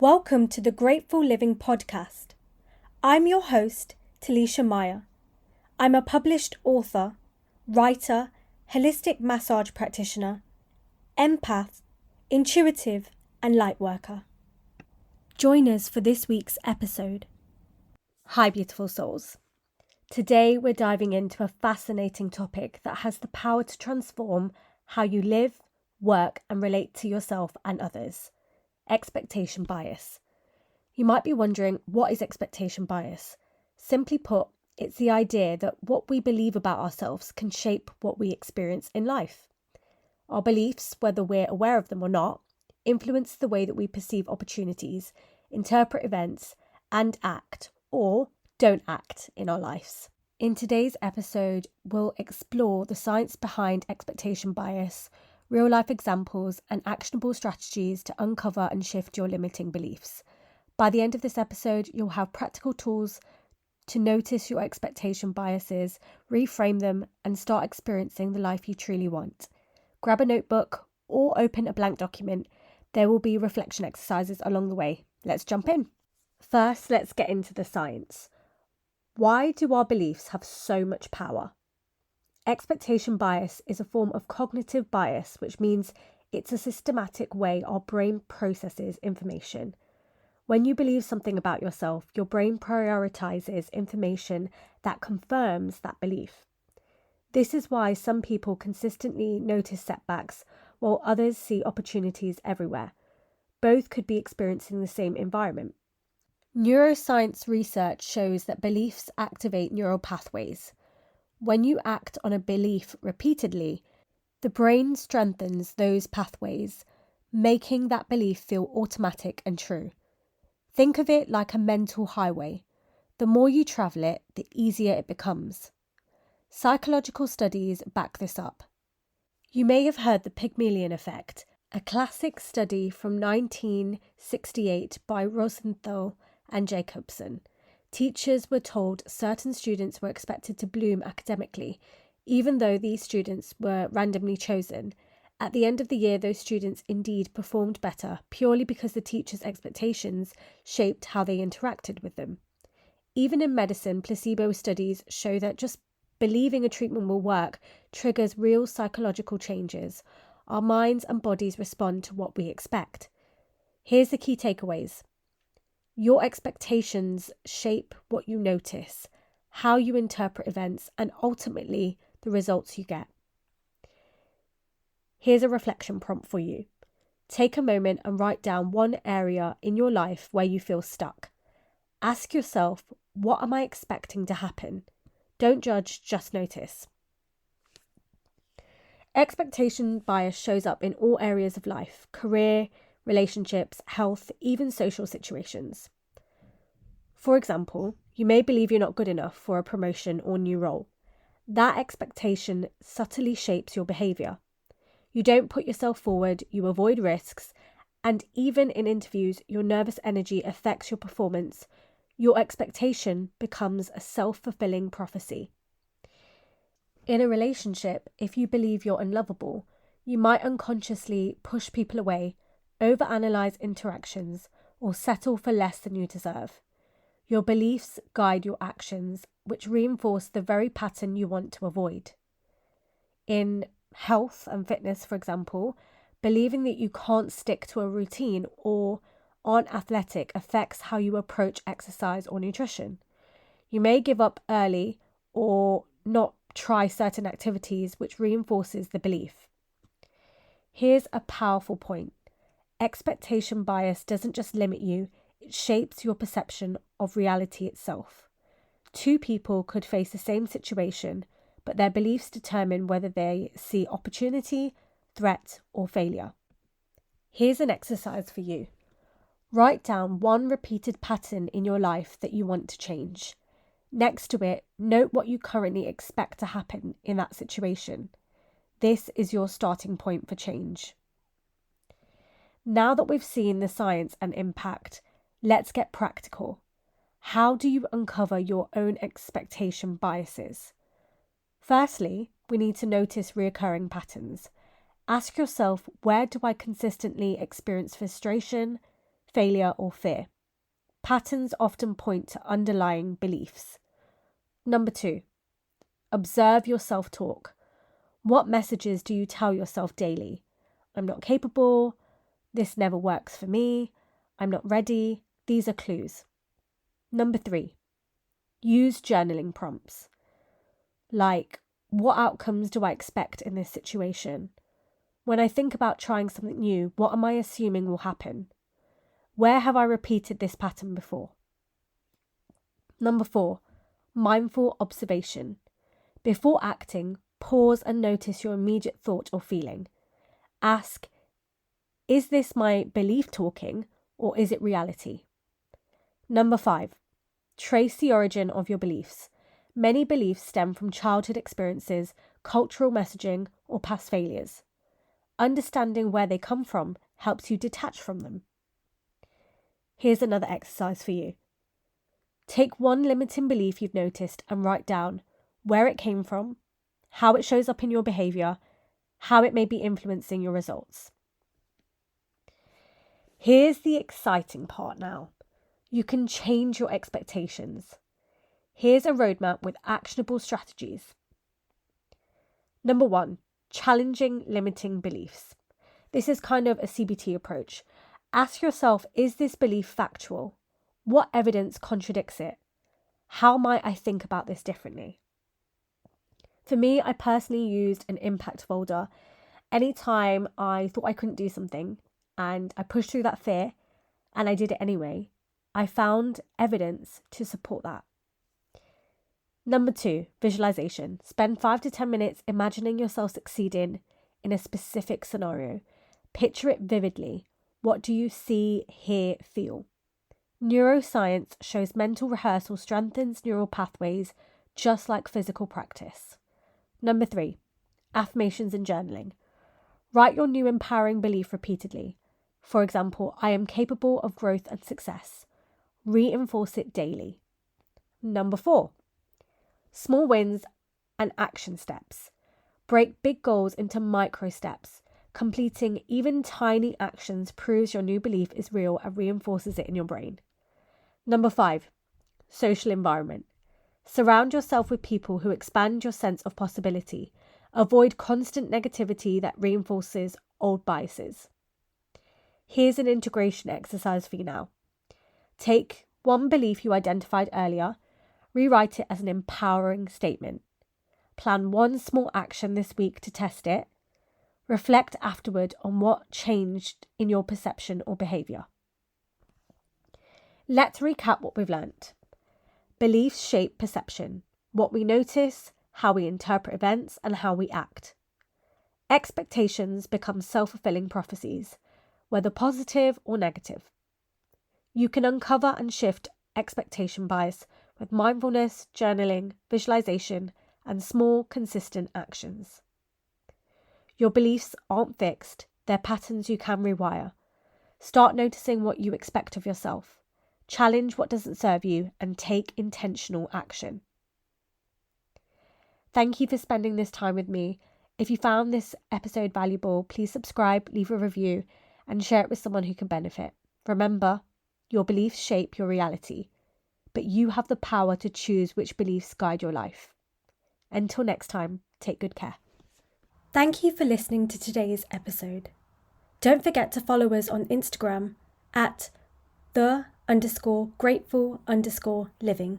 Welcome to the Grateful Living podcast. I'm your host, Talisha Meyer. I'm a published author, writer, holistic massage practitioner, empath, intuitive, and light worker. Join us for this week's episode. Hi, beautiful souls. Today we're diving into a fascinating topic that has the power to transform how you live, work, and relate to yourself and others. Expectation bias. You might be wondering, what is expectation bias? Simply put, it's the idea that what we believe about ourselves can shape what we experience in life. Our beliefs, whether we're aware of them or not, influence the way that we perceive opportunities, interpret events, and act or don't act in our lives. In today's episode, we'll explore the science behind expectation bias, real-life examples, and actionable strategies to uncover and shift your limiting beliefs. By the end of this episode, you'll have practical tools to notice your expectation biases, reframe them, and start experiencing the life you truly want. Grab a notebook or open a blank document. There will be reflection exercises along the way. Let's jump in. First, let's get into the science. Why do our beliefs have so much power? Expectation bias is a form of cognitive bias, which means it's a systematic way our brain processes information. When you believe something about yourself, your brain prioritizes information that confirms that belief. This is why some people consistently notice setbacks, while others see opportunities everywhere. Both could be experiencing the same environment. Neuroscience research shows that beliefs activate neural pathways. When you act on a belief repeatedly, the brain strengthens those pathways, making that belief feel automatic and true. Think of it like a mental highway. The more you travel it, the easier it becomes. Psychological studies back this up. You may have heard the Pygmalion effect, a classic study from 1968 by Rosenthal and Jacobson. Teachers were told certain students were expected to bloom academically, even though these students were randomly chosen. At the end of the year, those students indeed performed better, purely because the teacher's expectations shaped how they interacted with them. Even in medicine, placebo studies show that just believing a treatment will work triggers real psychological changes. Our minds and bodies respond to what we expect. Here's the key takeaways. Your expectations shape what you notice, how you interpret events, and ultimately the results you get. Here's a reflection prompt for you. Take a moment and write down one area in your life where you feel stuck. Ask yourself, what am I expecting to happen? Don't judge, just notice. Expectation bias shows up in all areas of life: career, relationships, health, even social situations. For example, you may believe you're not good enough for a promotion or new role. That expectation subtly shapes your behaviour. You don't put yourself forward, you avoid risks, and even in interviews, your nervous energy affects your performance. Your expectation becomes a self-fulfilling prophecy. In a relationship, if you believe you're unlovable, you might unconsciously push people away, overanalyze interactions, or settle for less than you deserve. Your beliefs guide your actions, which reinforce the very pattern you want to avoid. In health and fitness, for example, believing that you can't stick to a routine or aren't athletic affects how you approach exercise or nutrition. You may give up early or not try certain activities, which reinforces the belief. Here's a powerful point. Expectation bias doesn't just limit you, it shapes your perception of reality itself. Two people could face the same situation, but their beliefs determine whether they see opportunity, threat, or failure. Here's an exercise for you. Write down one repeated pattern in your life that you want to change. Next to it, note what you currently expect to happen in that situation. This is your starting point for change. Now that we've seen the science and impact, let's get practical. How do you uncover your own expectation biases? Firstly, we need to notice recurring patterns. Ask yourself, where do I consistently experience frustration, failure, or fear. Patterns often point to underlying beliefs. Number 2, observe your self-talk. What messages do you tell yourself daily? I'm not capable. This never works for me. I'm not ready. These are clues. Number 3, use journaling prompts. Like, what outcomes do I expect in this situation? When I think about trying something new, what am I assuming will happen? Where have I repeated this pattern before? Number 4, mindful observation. Before acting, pause and notice your immediate thought or feeling. Ask, is this my belief talking or is it reality? Number 5, trace the origin of your beliefs. Many beliefs stem from childhood experiences, cultural messaging, or past failures. Understanding where they come from helps you detach from them. Here's another exercise for you. Take one limiting belief you've noticed and write down where it came from, how it shows up in your behaviour, how it may be influencing your results. Here's the exciting part now. You can change your expectations. Here's a roadmap with actionable strategies. Number 1, challenging limiting beliefs. This is kind of a CBT approach. Ask yourself, is this belief factual? What evidence contradicts it? How might I think about this differently? For me, I personally used an impact folder. Anytime I thought I couldn't do something and I pushed through that fear and I did it anyway, I found evidence to support that. Number 2, visualization. Spend 5 to 10 minutes imagining yourself succeeding in a specific scenario. Picture it vividly. What do you see, hear, feel? Neuroscience shows mental rehearsal strengthens neural pathways just like physical practice. Number 3, affirmations and journaling. Write your new empowering belief repeatedly. For example, I am capable of growth and success. Reinforce it daily. Number 4, small wins and action steps. Break big goals into micro steps. Completing even tiny actions proves your new belief is real and reinforces it in your brain. Number 5, social environment. Surround yourself with people who expand your sense of possibility. Avoid constant negativity that reinforces old biases. Here's an integration exercise for you now. Take one belief you identified earlier, rewrite it as an empowering statement. Plan one small action this week to test it. Reflect afterward on what changed in your perception or behaviour. Let's recap what we've learnt. Beliefs shape perception, what we notice, how we interpret events, and how we act. Expectations become self-fulfilling prophecies, whether positive or negative. You can uncover and shift expectation bias with mindfulness, journaling, visualization, and small, consistent actions. Your beliefs aren't fixed, they're patterns you can rewire. Start noticing what you expect of yourself. Challenge what doesn't serve you and take intentional action. Thank you for spending this time with me. If you found this episode valuable, please subscribe, leave a review, and share it with someone who can benefit. Remember, your beliefs shape your reality, but you have the power to choose which beliefs guide your life. Until next time, take good care. Thank you for listening to today's episode. Don't forget to follow us on Instagram at _grateful_living.